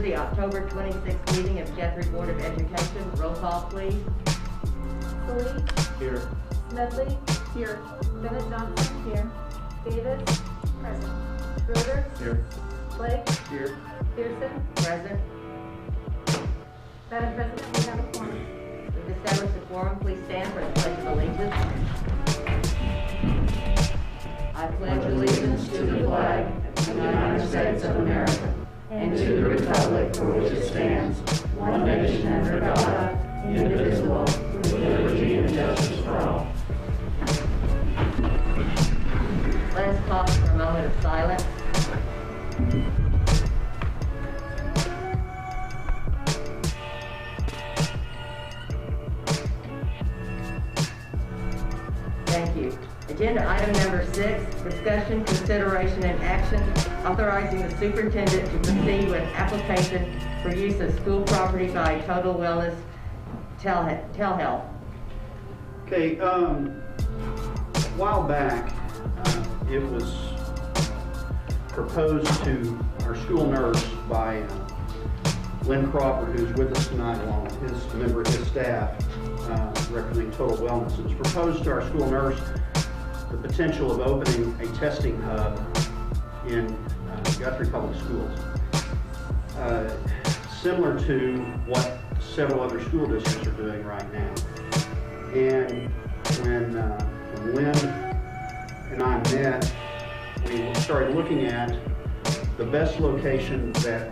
the October 26th meeting of Guthrie Board of Education. Roll call, please. Lee. Here. Smedley. Here. Bennett Johnson. Here. Davis. Present. Schroeder. Here. Blake. Here. Pearson. Present. Madam President, we have a quorum. We've established a quorum. Please stand for the Pledge of Allegiance. I pledge allegiance to the flag of the United States of America and to the republic for which it stands, one nation under God, indivisible, with liberty and justice for all. Let us pause for a moment of silence. Thank you. Agenda item number 6, discussion, consideration, and action authorizing the superintendent to proceed with application for use of school property by Total Wellness Telehealth. Okay, a while back, it was proposed to our school nurse by Lynn Crawford, who's with us tonight, along with a member of his staff, representing Total Wellness. It was proposed to our school nurse the potential of opening a testing hub in Guthrie Public Schools, similar to what several other school districts are doing right now. And when Lynn and I met, we started looking at the best location that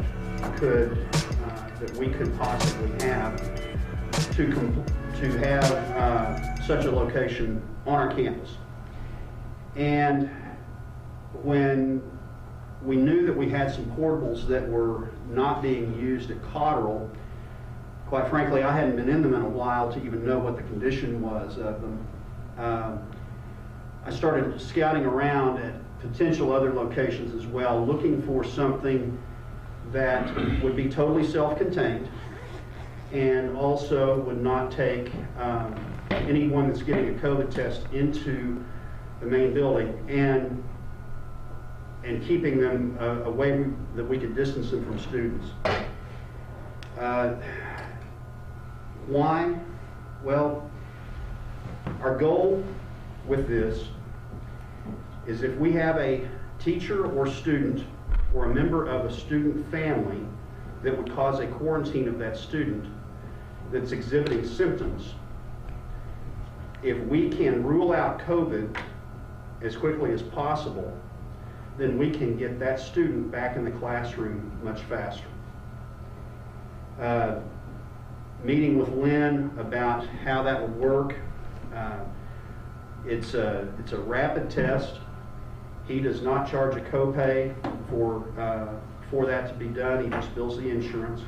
we could possibly have to have such a location on our campus. And when we knew that we had some portables that were not being used at Cotterell, quite frankly, I hadn't been in them in a while to even know what the condition was of them. I started scouting around at potential other locations as well, looking for something that would be totally self-contained and also would not take anyone that's getting a COVID test into the main building and keeping them away that we could distance them from students. Why? Well, our goal with this is if we have a teacher or student or a member of a student family that would cause a quarantine of that student that's exhibiting symptoms, if we can rule out COVID as quickly as possible, then we can get that student back in the classroom much faster. Meeting with Lynn about how that would work. It's a rapid test. He does not charge a copay for that to be done. He just bills the insurance.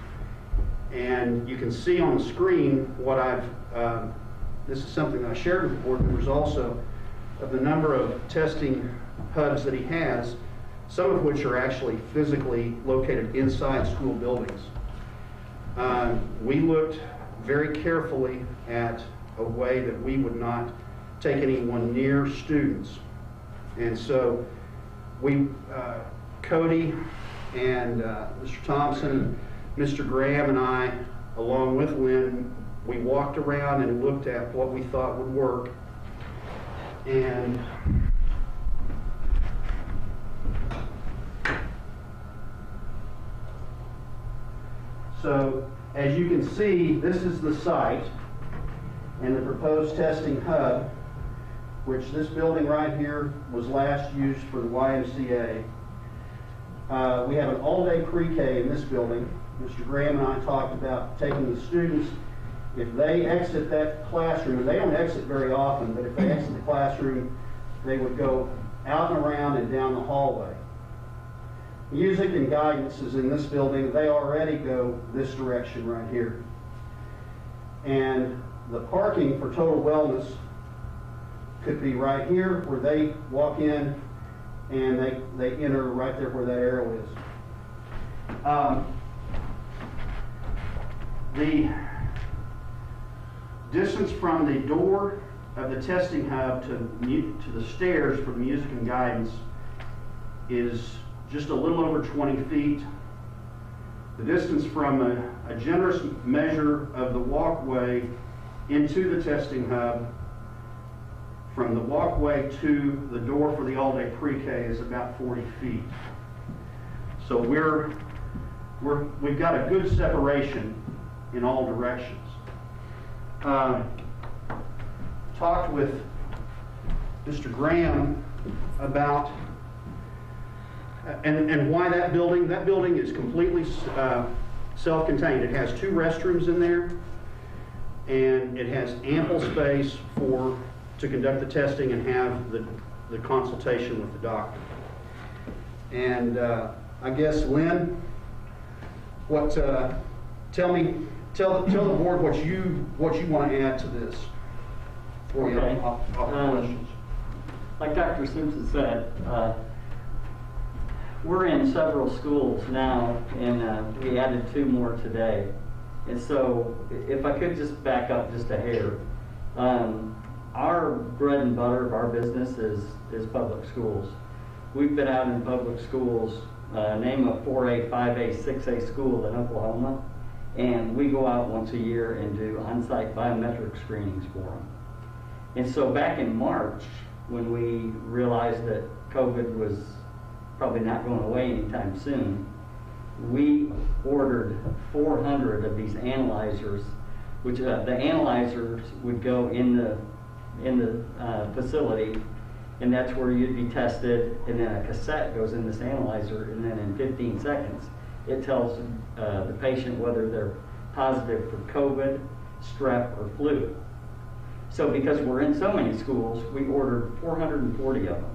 And you can see on the screen what this is something that I shared with the board members also, of the number of testing hubs that he has, some of which are actually physically located inside school buildings. We looked very carefully at a way that we would not take anyone near students. And so Cody and Mr. Thompson, Mr. Graham and I, along with Lynn, we walked around and looked at what we thought would work. And so, as you can see, this is the site and the proposed testing hub, which this building right here was last used for the YMCA. We have an all-day pre-K in this building. Mr. Graham and I talked about taking the students, if they exit that classroom, and they don't exit very often, but if they exit the classroom, they would go out and around and down the hallway. Music and guidance is in this building. They already go this direction right here. And the parking for Total Wellness could be right here where they walk in and they enter right there where that arrow is. The distance from the door of the testing hub to the stairs for the music and guidance is just a little over 20 feet. the distance from a generous measure of the walkway into the testing hub, from the walkway to the door for the all-day pre-K is about 40 feet. So we've got a good separation in all directions. Talked with Mr. Graham about and why that building is completely self-contained. It has 2 restrooms in there, and it has ample space to conduct the testing and have the consultation with the doctor. And I guess, Lynn, tell the board what you want to add to this. For you. Okay. I'll questions. Like Dr. Simpson said, we're in several schools now, and we added 2 more today. And so, if I could just back up just a hair, our bread and butter of our business is public schools. We've been out in public schools, name a 4A, 5A, 6A school in Oklahoma, and we go out once a year and do on-site biometric screenings for them. And so back in March, when we realized that COVID was probably not going away anytime soon, we ordered 400 of these analyzers, which the analyzers would go in the facility, and that's where you'd be tested, and then a cassette goes in this analyzer, and then in 15 seconds it tells the patient whether they're positive for COVID, strep, or flu. So because we're in so many schools, we ordered 440 of them.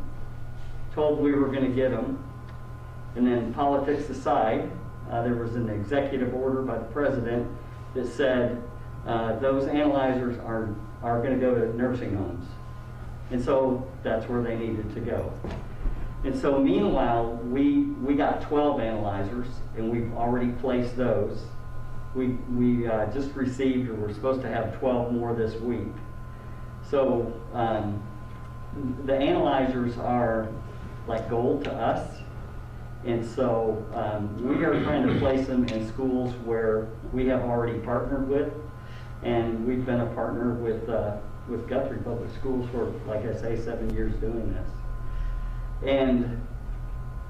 Told we were going to get them, and then politics aside, there was an executive order by the president that said those analyzers are going to go to nursing homes. And so that's where they needed to go. And so meanwhile, we got 12 analyzers, and we've already placed those. We just received, or we're supposed to have 12 more this week. So the analyzers are like gold to us. And so we are trying to place them in schools where we have already partnered with. And we've been a partner with Guthrie Public Schools for, like I say, 7 years doing this. And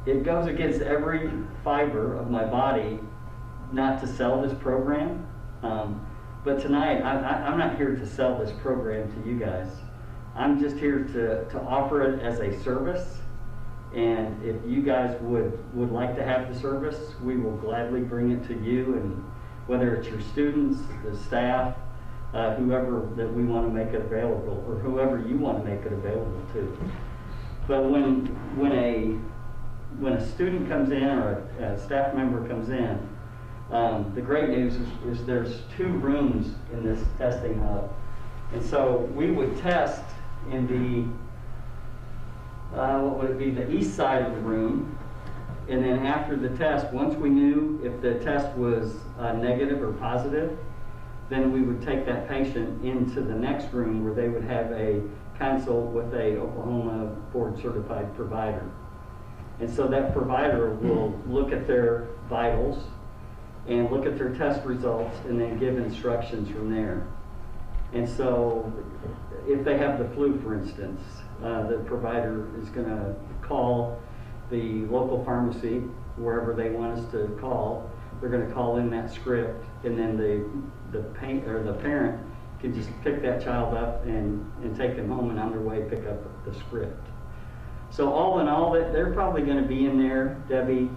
it goes against every fiber of my body not to sell this program. But tonight, I'm not here to sell this program to you guys. I'm just here to offer it as a service. And if you guys would like to have the service, we will gladly bring it to you, and whether it's your students, the staff, whoever that we want to make it available, or whoever you want to make it available to. But when a student comes in, or a staff member comes in, the great news is there's 2 rooms in this testing hub. And so we would test in the what would it be, the east side of the room, and then after the test, once we knew if the test was negative or positive, then we would take that patient into the next room where they would have a consult with a Oklahoma board certified provider. And so that provider will look at their vitals and look at their test results and then give instructions from there. And so if they have the flu, for instance, the provider is going to call the local pharmacy, wherever they want us to call. They're going to call in that script, and then the parent can just pick that child up and take them home, and on their way pick up the script. So all in all, they're probably going to be in there, Debbie,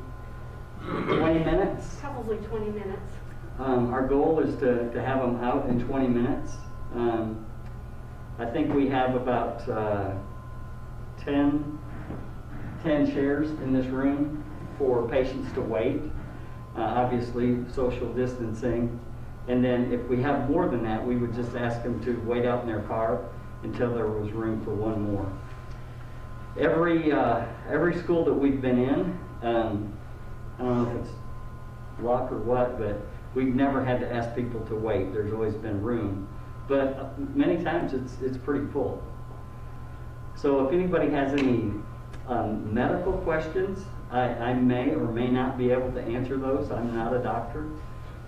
20 minutes. Probably 20 minutes. Our goal is to have them out in 20 minutes. I think we have about 10 chairs in this room for patients to wait. Obviously, social distancing. And then if we have more than that, we would just ask them to wait out in their car until there was room for one more. Every school that we've been in, I don't know if it's luck or what, but we've never had to ask people to wait. There's always been room. But many times it's pretty full. So if anybody has any medical questions, I may or may not be able to answer those. I'm not a doctor.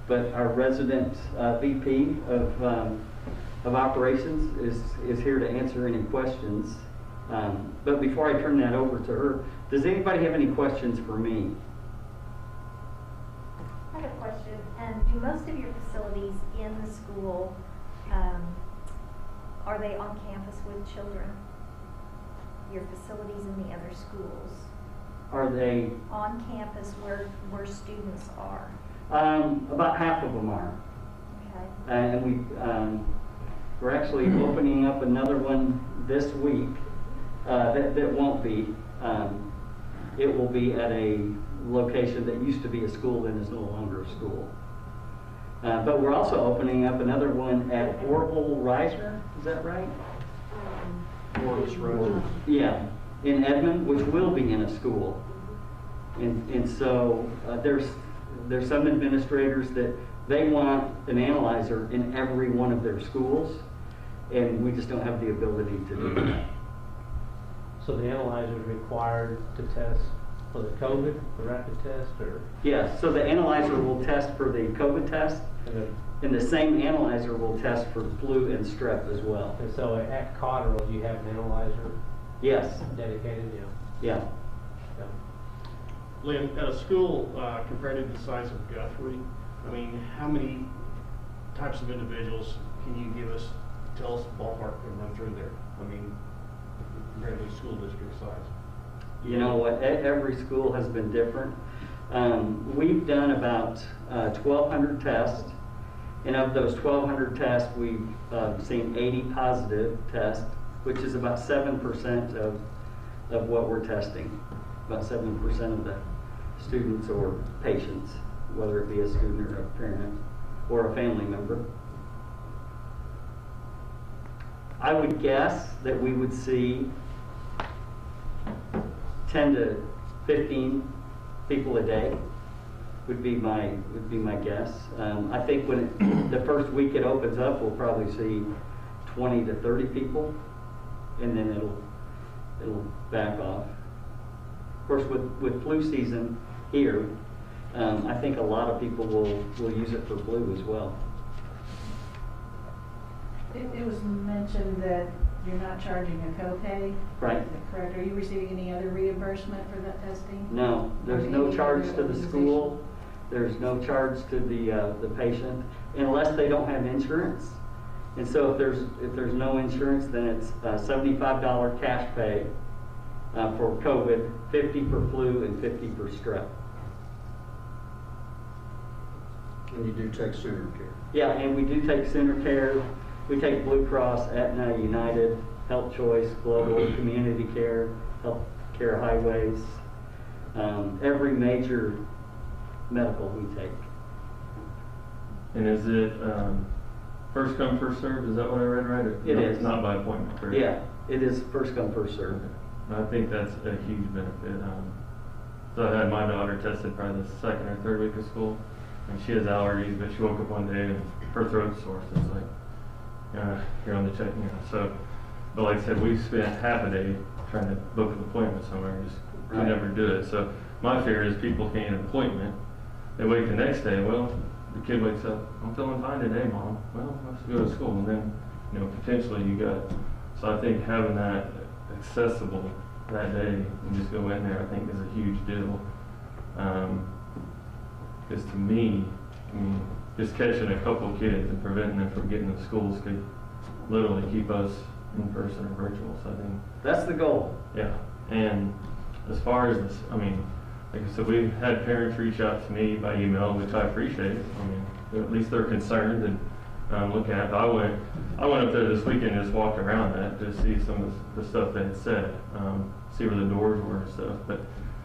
But our resident VP of operations is here to answer any questions. But before I turn that over to her, does anybody have any questions for me? I have a question. Do most of your facilities in the school, are they on campus with children? Your facilities in the other schools? Are they? On campus where students are? About half of them are. Okay. And we're actually opening up another one this week that won't be. It will be at a location that used to be a school and is no longer a school. But we're also opening up another one at Orville Riser, is that right? Yeah, in Edmond, which will be in a school. And so there's some administrators that they want an analyzer in every one of their schools, and we just don't have the ability to do that. So the analyzer is required to test for the COVID, the rapid test, or? Yes, so the analyzer will test for the COVID test, and the same analyzer will test for flu and strep as well. And so at Cotterell, you have an analyzer Yes, dedicated, yeah. Lynn, at a school compared to the size of Guthrie, I mean, how many types of individuals can you give us, tell us ballpark and run through there? I mean, compared to the school district size. You know what, every school has been different. We've done about 1,200 tests, and of those 1,200 tests, we've seen 80 positive tests, which is about 7% of what we're testing. About 7% of the students or patients, whether it be a student or a parent or a family member. I would guess that we would see 10 to 15 people a day would be my guess. I think when the first week it opens up, we'll probably see 20 to 30 people, and then it'll back off. Of course, with flu season here, I think a lot of people will use it for flu as well. It was mentioned that you're not charging a copay. Right. Is that correct? Are you receiving any other reimbursement for that testing? No, there's Or no any charge other to the organization? school. There's no charge to the patient unless they don't have insurance. And so if there's no insurance, then it's $75 cash pay for COVID, 50 for flu, and 50 for strep. And you do take Sooner Care. Yeah, and we do take Center Care. We take Blue Cross, Aetna, United, Health Choice, Global, Community Care, Health Care Highways, every major medical we take. And is it first come, first served? Is that what I read right? It is. It's not by appointment, correct? Yeah, it is first come, first served. I think that's a huge benefit. So I had my daughter tested probably the second or third week of school, and she has allergies, but she woke up one day and her throat's sore. So it's like, you're on the check, So, but like I said, we spent half a day trying to book an appointment somewhere, and just could Right. never do it. So my fear is people can't get an appointment. They wait the next day. Well, the kid wakes up, I'm feeling fine today, Mom. Well, let's go to school, and then potentially you got. So I think having that accessible that day and just go in there, I think is a huge deal. Because to me, I mean, just catching a couple kids and preventing them from getting to schools could literally keep us in person or virtual. So I think That's the goal. yeah. And as far as this, I mean, like I said, we've had parents reach out to me by email, which I appreciate. I mean, at least they're concerned and looking at it. I went up there this weekend and just walked around that to see some of the stuff they had said, see where the doors were and stuff. But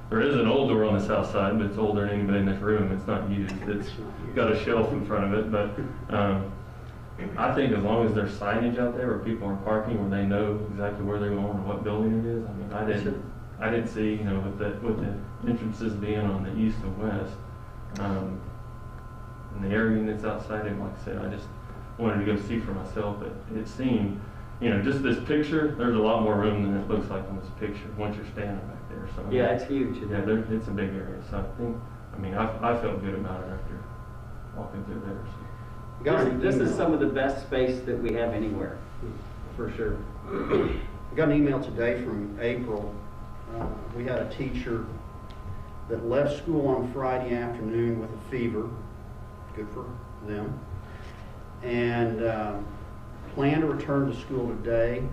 there is an old door on the south side, but it's older than anybody in this room. It's not used. It's got a shelf in front of it. But I think as long as there's signage out there where people are parking, where they know exactly where they're going or what building it is. I mean, I didn't see, with the entrances being on the east and west, and the air units outside. And like I said, I just wanted to go see for myself. But it seemed you know, just this picture, there's a lot more room than it looks like in this picture once you're standing back there. So Yeah, it's huge. yeah, it's a big area. So I mean, I felt good about it after walking through there. So. This is some of the best space that we have anywhere, for sure. I got an email today from April. We had a teacher that left school on Friday afternoon with a fever. Good for them. And planned to return to school today.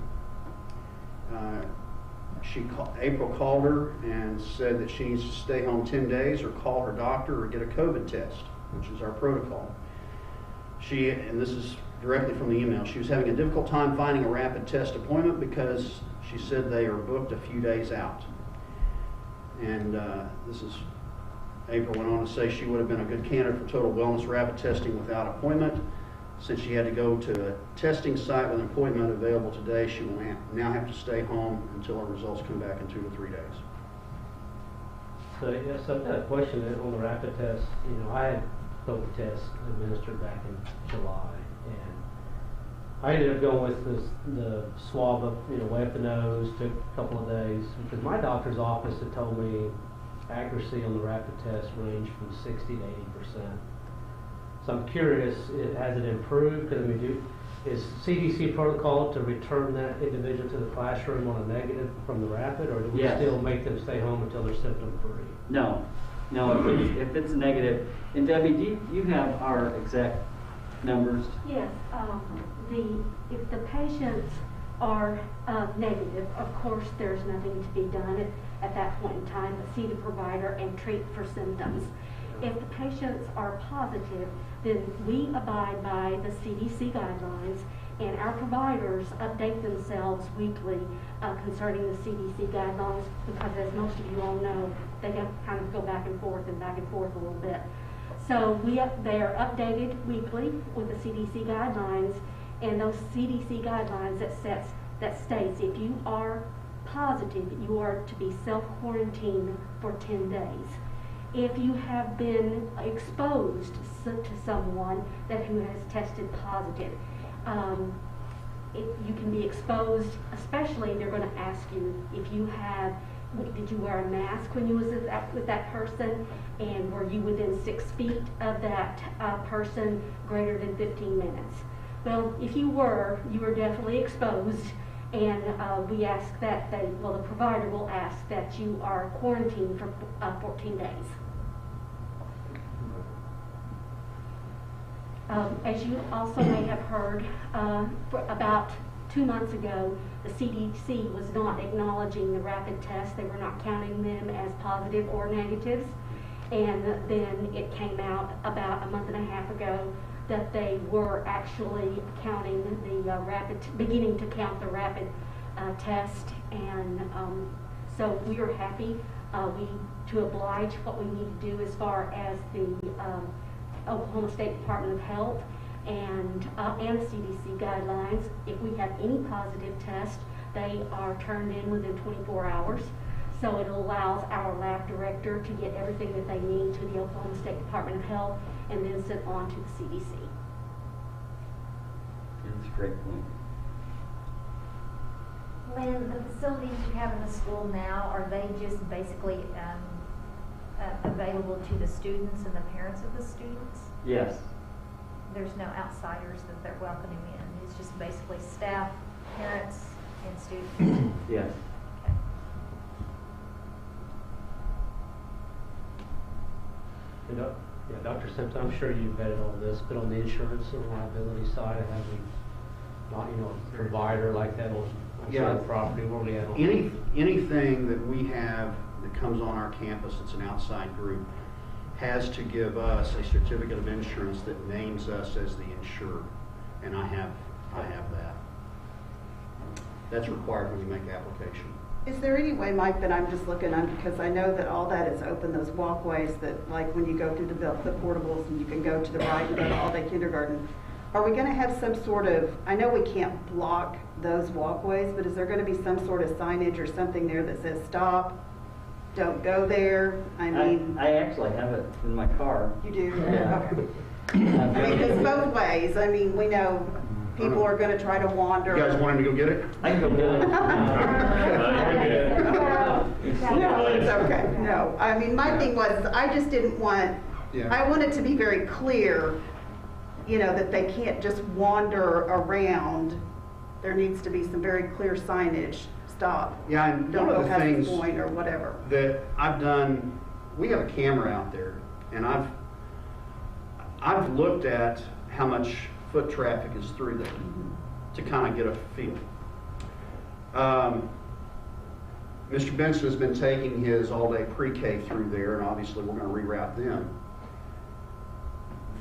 April called her and said that she needs to stay home 10 days or call her doctor or get a COVID test, which is our protocol. And this is directly from the email, she was having a difficult time finding a rapid test appointment because she said they are booked a few days out. And April went on to say she would have been a good candidate for total wellness rapid testing without appointment. Since she had to go to a testing site with an appointment available today, she will now have to stay home until her results come back in 2 to 3 days. So, yes, I've got a question on the rapid test. You know, I had COVID tests administered back in July, and I ended up going with the swab up, you know, way up the nose, took a couple of days, because my doctor's office had told me accuracy on the rapid test ranged from 60 to 80%. So I'm curious, has it improved? Because is CDC protocol to return that individual to the classroom on a negative from the rapid, or do we still make them stay home until they're symptom free? No, if it's negative. And Debbie, do you have our exact numbers? Yes, if the patients are negative, of course there's nothing to be done at that point in time but see the provider and treat for symptoms. If the patients are positive, then we abide by the CDC guidelines, and our providers update themselves weekly concerning the CDC guidelines, because as most of you all know, they kind of go back and forth a little bit. So they are updated weekly with the CDC guidelines, and those CDC guidelines that states if you are positive, you are to be self-quarantined for 10 days. If you have been exposed to someone who has tested positive, you can be exposed, especially they're going to ask you if you did you wear a mask when you was with that person, and were you within 6 feet of that person greater than 15 minutes? Well, if you were definitely exposed, and we ask that the provider will ask that you are quarantined for 14 days. As you also may have heard, about 2 months ago, the CDC was not acknowledging the rapid tests. They were not counting them as positive or negatives. And then it came out about a month and a half ago that they were actually counting beginning to count the rapid test. And so we are happy to oblige what we need to do as far as the Oklahoma State Department of Health and the CDC guidelines. If we have any positive tests, they are turned in within 24 hours. So it allows our lab director to get everything that they need to the Oklahoma State Department of Health and then sent on to the CDC. That's a great point. Lynn, the facilities you have in the school now, are they just basically available to the students and the parents of the students? Yes. There's no outsiders that they're welcoming in. It's just basically staff, parents, and students. Yes. Okay. Yeah, Dr. Simpson, I'm sure you've vetted all this, but on the insurance or liability side of having not, a provider like that on certain property, where we at? Anything that we have that comes on our campus that's an outside group has to give us a certificate of insurance that names us as the insured, and I have that. That's required when you make the application. Is there any way, Mike, that I'm just looking on, because I know that all that is open, those walkways that, like when you go through the portables and you can go to the right and go to all-day kindergarten, are we going to have some sort of, I know we can't block those walkways, but is there going to be some sort of signage or something there that says stop, don't go there? I actually have it in my car. You do? Yeah. Okay. I mean, it's both ways. I mean, we know people are gonna try to wander. You guys want him to go get it? I can go get it. No, it's okay. No, I mean, my thing was, I just didn't want, Yeah. I want it to be very clear, you know, that they can't just wander around. There needs to be some very clear signage, stop. Yeah, and Don't one go of the past things the point or whatever. that I've done, we have a camera out there, and I've looked at how much foot traffic is through there to kind of get a feel. Mr. Benson has been taking his all-day pre-K through there, and obviously we're going to reroute them.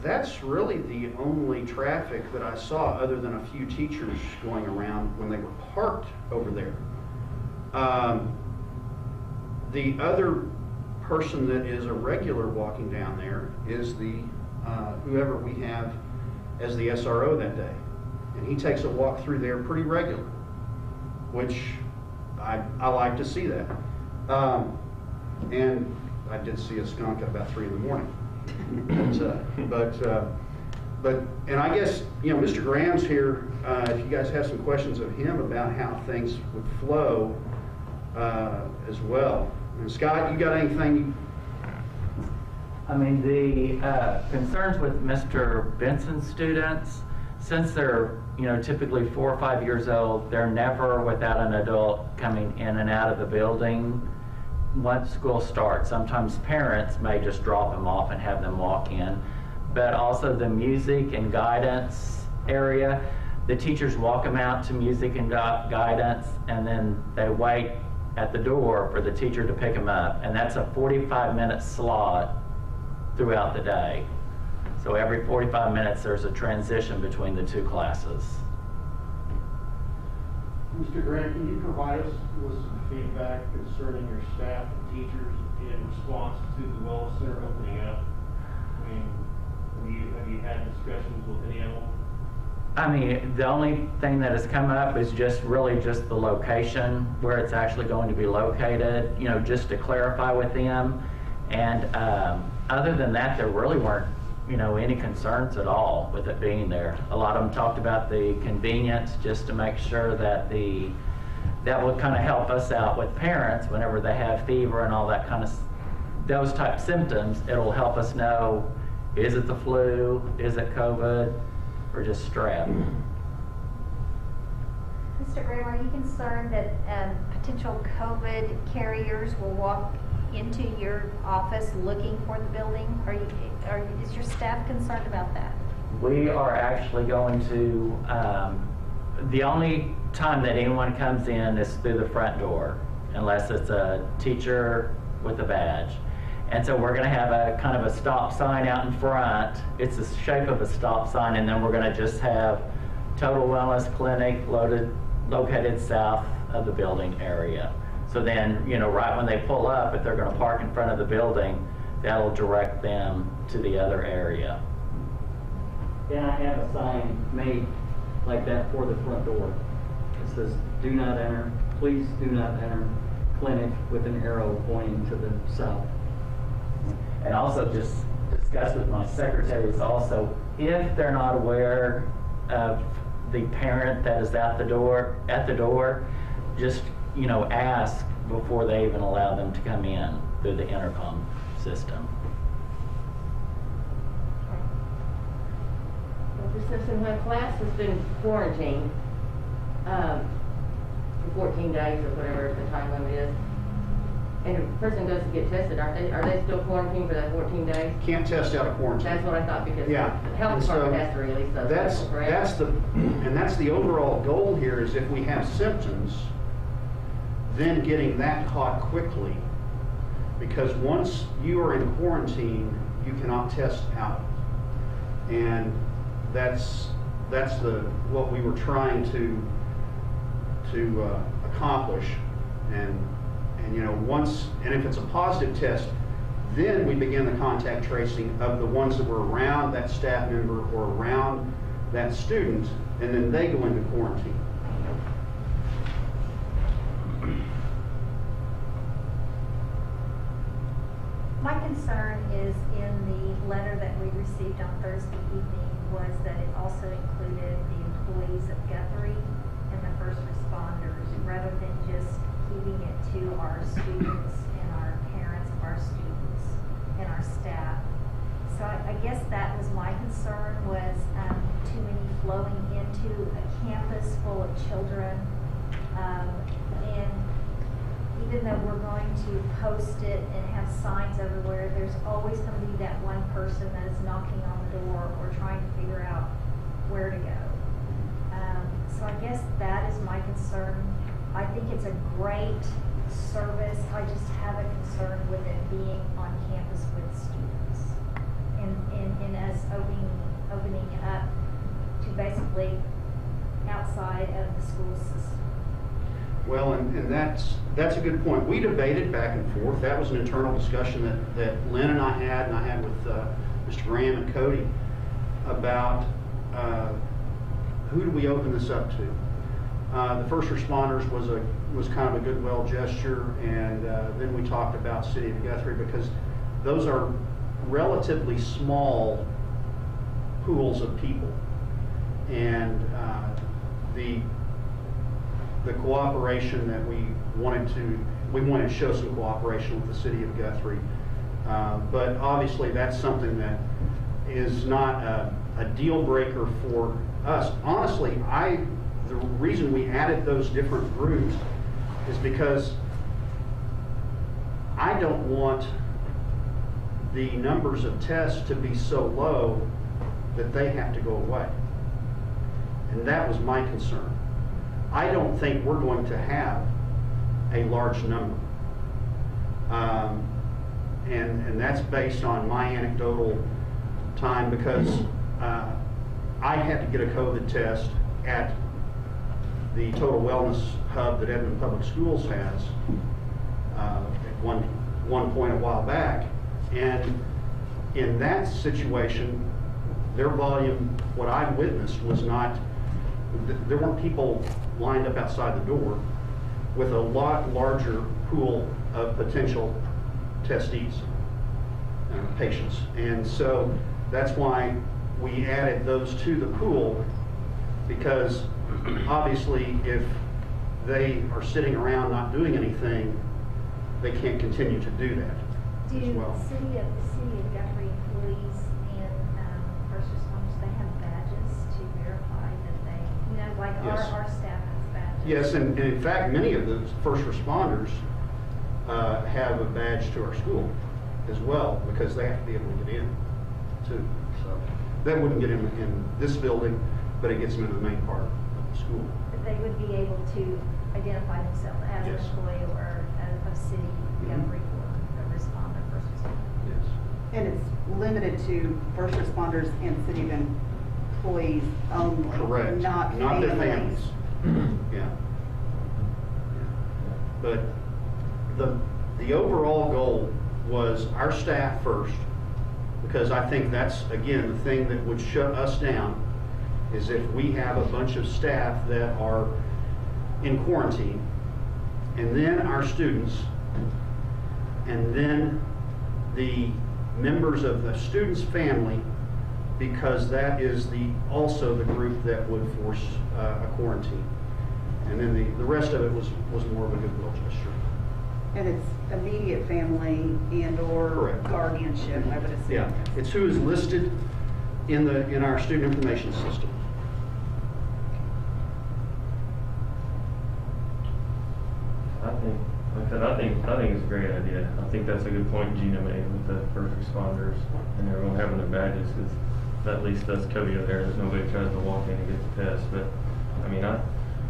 That's really the only traffic that I saw, other than a few teachers going around when they were parked over there. The other person that is a regular walking down there is the whoever we have as the SRO that day, and he takes a walk through there pretty regular, which I like to see that. And I did see a skunk at about 3 in the morning. But and I guess, you know, Mr. Graham's here. If you guys have some questions of him about how things would flow as well. And Scott, you got anything? I mean, the concerns with Mr. Benson's students, since they're, you know, typically 4 or 5 years old, they're never without an adult coming in and out of the building once school starts. Sometimes parents may just drop them off and have them walk in, but also the music and guidance area, the teachers walk them out to music and guidance, and then they wait at the door for the teacher to pick them up, and that's a 45-minute slot throughout the day. So every 45 minutes there's a transition between the two classes. Mr. Grant, can you provide us with some feedback concerning your staff and teachers in response to the Wellness Center opening up? I mean, have you had discussions with any of them? I mean, the only thing that has come up is just really just the location where it's actually going to be located, you know, just to clarify with them. And other than that, there really weren't, you know, any concerns at all with it being there. A lot of them talked about the convenience, just to make sure that that would kind of help us out with parents whenever they have fever and all that kind of, those type symptoms. It'll help us know, is it the flu, is it COVID, or just strep? Mr. Graham, are you concerned that potential COVID carriers will walk into your office looking for the building? Is your staff concerned about that? We are actually going to, the only time that anyone comes in is through the front door, unless it's a teacher with a badge. And so we're going to have a kind of a stop sign out in front. It's the shape of a stop sign, and then we're going to just have Total Wellness Clinic located south of the building area. So then, you know, right when they pull up, if they're going to park in front of the building, that'll direct them to the other area. And I have a sign made like that for the front door. It says, "Do not enter, please do not enter, clinic," with an arrow pointing to the south. And also just discuss with my secretaries also, if they're not aware of the parent that is at the door, just, you know, ask before they even allow them to come in through the intercom system. Mr. Simpson, when class has been quarantined for 14 days or whatever the time limit is, and a person goes to get tested, are they still quarantined for that 14 days? Can't test out of quarantine. That's what I thought, because Yeah. the health And so department has to release those people, correct? That's the overall goal here, is if we have symptoms, then getting that caught quickly. Because once you are in quarantine, you cannot test out. And that's what we were trying to accomplish. And you know, if it's a positive test, then we begin the contact tracing of the ones that were around that staff member or around that student, and then they go into quarantine. My concern is in the letter that we received on Thursday evening was that it also included the employees of Guthrie and the first responders, rather than just keeping it to our students and our parents of our students and our staff. So I guess that was my concern, was too many flowing into a campus full of children. And even though we're going to post it and have signs everywhere, there's always going to be that one person that is knocking on the door or trying to figure out where to go. So I guess that is my concern. I think it's a great service. I just have a concern with it being on campus with students and us opening up to basically outside of the school system. Well, and that's a good point. We debated back and forth. That was an internal discussion that Lynn and I had with Mr. Graham and Cody about who do we open this up to. The first responders was kind of a goodwill gesture, and then we talked about City of Guthrie, because those are relatively small pools of people, and the cooperation that we wanted to show some cooperation with the City of Guthrie, but obviously that's something that is not a deal breaker for us. Honestly, the reason we added those different groups is because I don't want the numbers of tests to be so low that they have to go away. And that was my concern. I don't think we're going to have a large number. And that's based on my anecdotal time, because I had to get a COVID test at the Total Wellness Hub that Edmond Public Schools has at one point a while back. And in that situation, their volume, what I witnessed, was not, there weren't people lined up outside the door, with a lot larger pool of potential testees, patients. And so that's why we added those to the pool, because obviously if they are sitting around not doing anything, they can't continue to do that as well. The City of Guthrie employees and first responders, they have badges to verify that they, like Yes. our staff has badges. Yes, and in fact, many of the first responders have a badge to our school as well, because they have to be able to get in too. So that wouldn't get them in this building, but it gets them in the main part of the school. That they would be able to identify themselves as Yes. an employee or of City of Guthrie or a responder, first responder. Yes. And it's limited to first responders and city employees only. Correct. Not their families. Yeah. But the overall goal was our staff first, because I think that's, again, the thing that would shut us down, is if we have a bunch of staff that are in quarantine, and then our students, and then the members of the student's family, because that is also the group that would force a quarantine. And then the rest of it was more of a goodwill gesture. And it's immediate family and/or Correct. guardianship, I would assume. Yeah, it's who is listed in our student information system. I think it's a great idea. I think that's a good point Gina made with the first responders and everyone having their badges, because that at least does cover you there, that nobody tries to walk in and get the test. But I mean,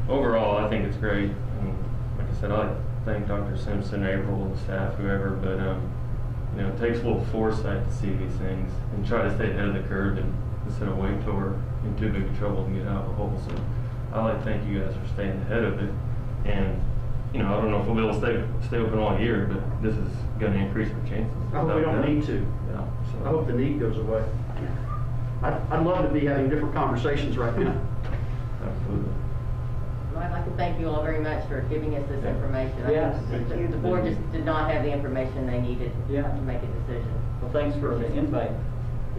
overall, I think it's great. And like I said, I thank Dr. Simpson, April, the staff, whoever. But it takes a little foresight to see these things and try to stay ahead of the curve, and instead of waiting till we're in too big a trouble and get out of a hole. So I like to thank you guys for staying ahead of it. And I don't know if we'll be able to stay open all year, but this is going to increase our chances. I hope we don't need to. Yeah. So. I hope the need goes away. I'd love to be having different conversations right now. Absolutely. Well, I'd like to thank you all very much for giving us this information. Yes. The board just did not have the information they needed Yeah. to make a decision. Well, thanks for the invite.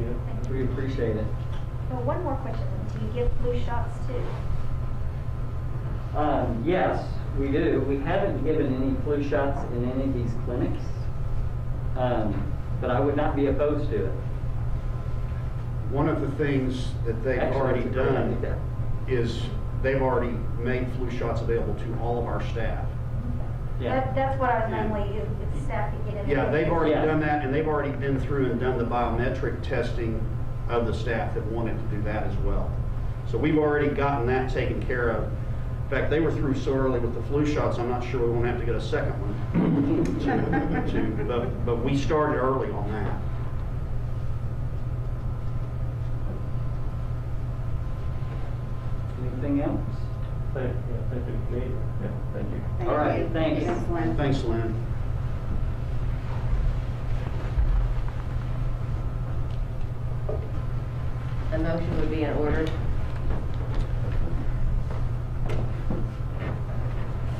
Yeah. We appreciate it. Well, one more question. Do you give flu shots too? Yes, we do. We haven't given any flu shots in any of these clinics, but I would not be opposed to it. One of the things that they've Actually, already it's a great done idea. is they've already made flu shots available to all of our staff. Yeah. That's what I was mainly, if staff could get in. Yeah, they've already Yeah. done that, and they've already been through and done the biometric testing of the staff that wanted to do that as well. So we've already gotten that taken care of. In fact, they were through so early with the flu shots, I'm not sure we won't have to get a second one. But we started early on that. Anything else? Thank you, Commissioner. Yeah, thank you. All right, thanks. Thanks, Lynn. Thanks, Lynn. A motion would be in order.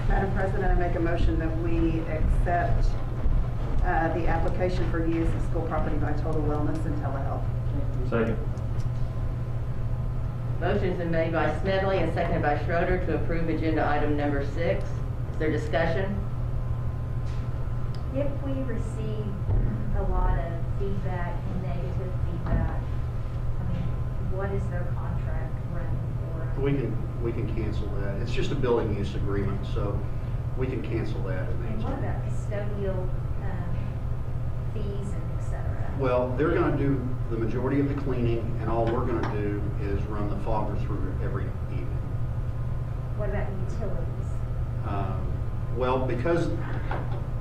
Madam President, I make a motion that we accept the application for use of school property by Total Wellness and Telehealth. Second. Motion's been made by Smedley and seconded by Schroeder to approve agenda item number 6. Is there discussion? If we receive a lot of feedback and negative feedback, I mean, what is their contract running for? We can cancel that. It's just a building use agreement, so we can cancel that. And what about custodial fees and et cetera? Well, they're going to do the majority of the cleaning, and all we're going to do is run the fogger through every evening. What about utilities? Well, because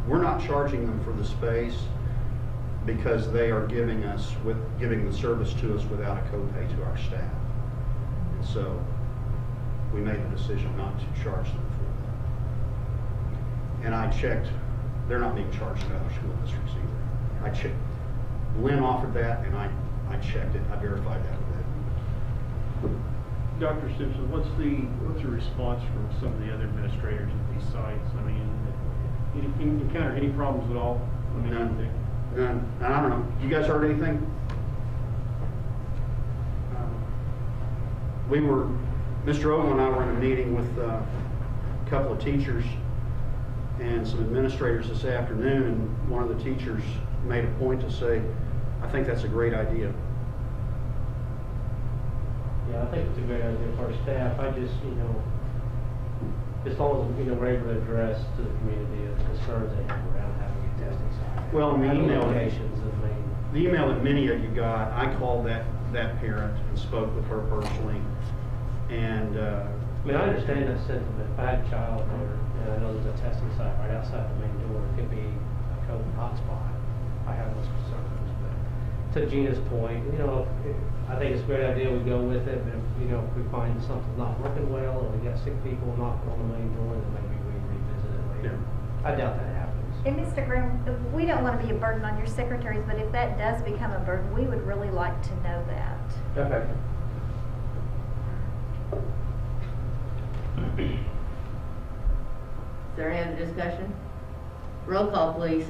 we're not charging them for the space, because they are giving the service to us without a copay to our staff. And so we made the decision not to charge them for that. And I checked, they're not being charged in other school districts either. I checked. Lynn offered that, and I checked it. I verified that with them. Dr. Simpson, what's the response from some of the other administrators at these sites? I mean, you encounter any problems at all? I mean, None. None. I don't know. You guys heard anything? Mr. Owen and I were in a meeting with a couple of teachers and some administrators this afternoon, and one of the teachers made a point to say, I think that's a great idea. Yeah, I think it's a great idea for our staff. I just, as long as, we're able to address to the community the concerns they have around having a testing site. Well, in the Having email, locations of main. the email that many of you got, I called that parent and spoke with her personally. And I understand that sentiment. If I had a child there, and I know there's a testing site right outside the main door, it could be a COVID hotspot. I have those concerns. But to Gina's point, I think it's a great idea we go with it, but if we find something's not working well, or we got sick people knocking on the main door, then maybe we revisit it later. Yeah. I doubt that happens. And Mr. Graham, we don't want to be a burden on your secretaries, but if that does become a burden, we would really like to know that. Okay. Is there any other discussion? Roll call, please.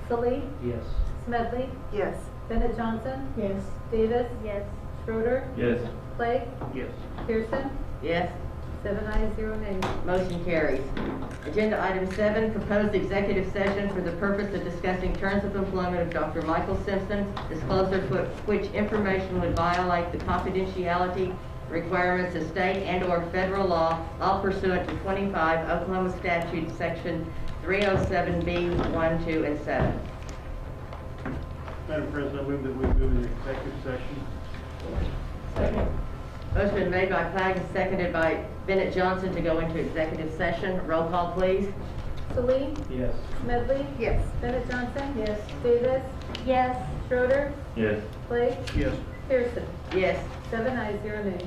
Salee, Yes. Smedley, Yes. Bennett Johnson. Yes. Davis. Yes. Schroeder, Yes. Blake, yes. Pearson, Yes. 7 ayes, 0 nays. Motion carries. Agenda item 7, proposed executive session for the purpose of discussing terms of employment of Dr. Michael Simpson, disclosure which information would violate the confidentiality requirements of state and/or federal law, all pursuant to 25 Oklahoma statute section 307B 1, 2, and 7. Madam President, I move that we move into executive session. Second. Motion been made by Flagg and seconded by Bennett Johnson to go into executive session. Roll call, please. Salee, Yes. Smedley, Yes. Bennett Johnson. Yes. Davis, Yes. Schroeder, Yes. Blake, Yes. Pearson, Yes. 7 ayes, 0 nays.